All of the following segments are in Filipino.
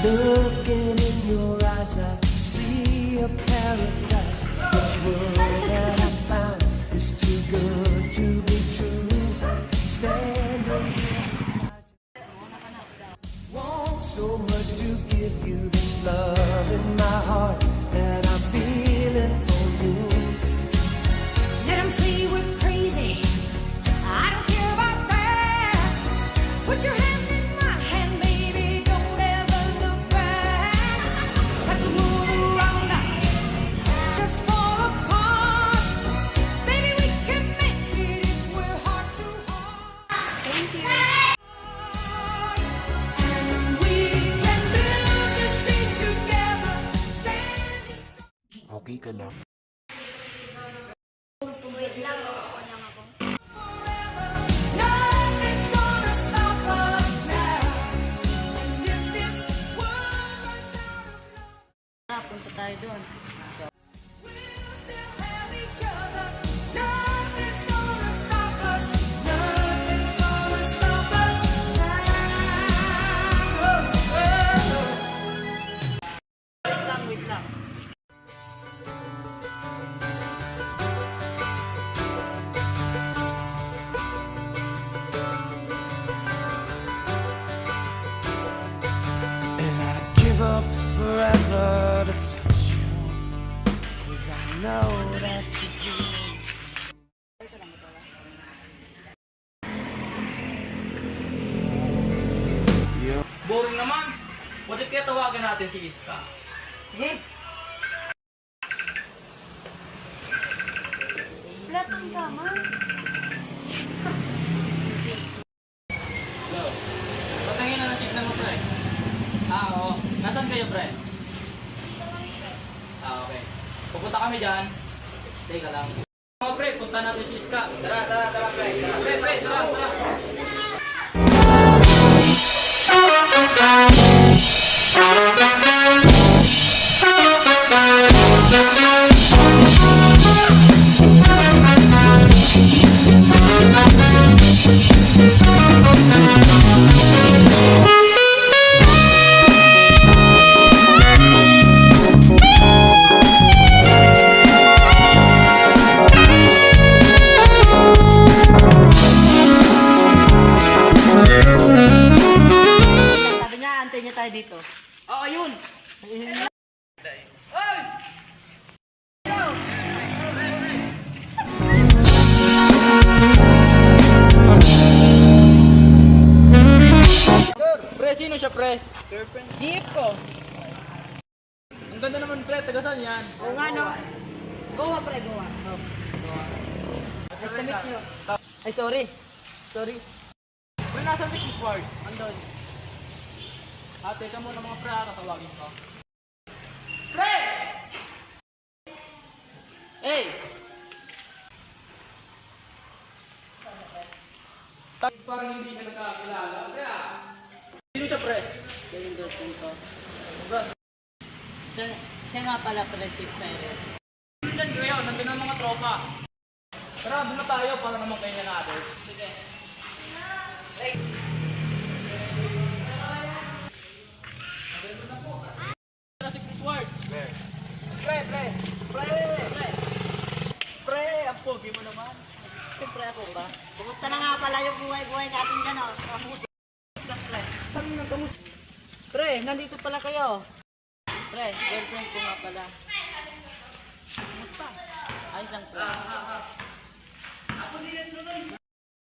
Looking in your eyes, I see a paradise. This world that I found is too good to be true. Standing here beside you, want so much to give you this love in my heart that I'm feeling for you. Let them say we're crazy. I don't care about that. Put your hand in my hand, baby. Don't ever look back. Let the world around us just fall apart. Baby, we can make it if we're heart to heart. Thank you. And we can build this thing together. Standing strong. Okay ka lang. Nothing's gonna stop us now. And if this world runs out of love, Punta tayo doon. we'll still have each other. Nothing's gonna stop us. Nothing's gonna stop us now. Wait lang. And I'd give up forever to touch you, 'cause I know that you feel. Boring naman. Bakit kaya tawagan natin si Iska? Sige. Lahat ng sama. Hello. Patangin na signal mo, pre. Oo. Nasaan kayo, pre? Okay. Pupunta kami dyan. Teka lang. Mga pre, punta natin si Iska. Tara, pre. Pre, tara. Sabi niya, antay niya tayo dito. Oo, yun. Pre, sino siya, pre? Girlfriend. Jeep ko. Ang ganda naman, pre. Tagasan yan. Oo nga, no? Goa, pre, goa. Nice to meet you. Ay, sorry. Sorry. Pre, nasan si Kisward? Andon. Teka muna mga pre, tatawagin ko. Pre! Hey! Parang hindi ka nagkakilala. Pre, sino siya, pre? Siya yung girlfriend ko. Bro, Siya nga pala, pre, si Xavier. tingnan kayo, nandun ang mga tropa. Tara, doon na tayo para naman kayo ng others. Sige. Tara si Chris Ward. Pre, ang pogi mo naman. Siyempre ako ba? Kumusta na nga pala yung buhay-buhay natin dyan, oh? Pre, nandito pala kayo. Pre, girlfriend ko nga pala. Kumusta? Ayos lang, pre.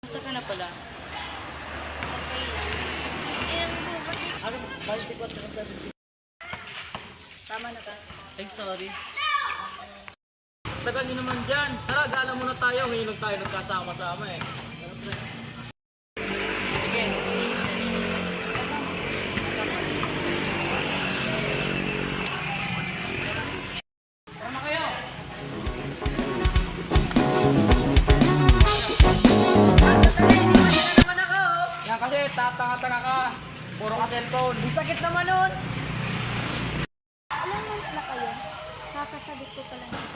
Kumusta ka na pala? Ano, balik ko at sabi. Tama na ka. Ay, sorry. Tagal nyo naman dyan. Tara, gala muna tayo. Ngayon lang tayo nagkasama-sama eh. Tara, pre. Sige. Tara na kayo. naman ako. Yan kasi, tatanga-tanga ka. Puro ka cellphone. Ang sakit naman nun. Alam mo na kayo, kakasagot ko pa lang.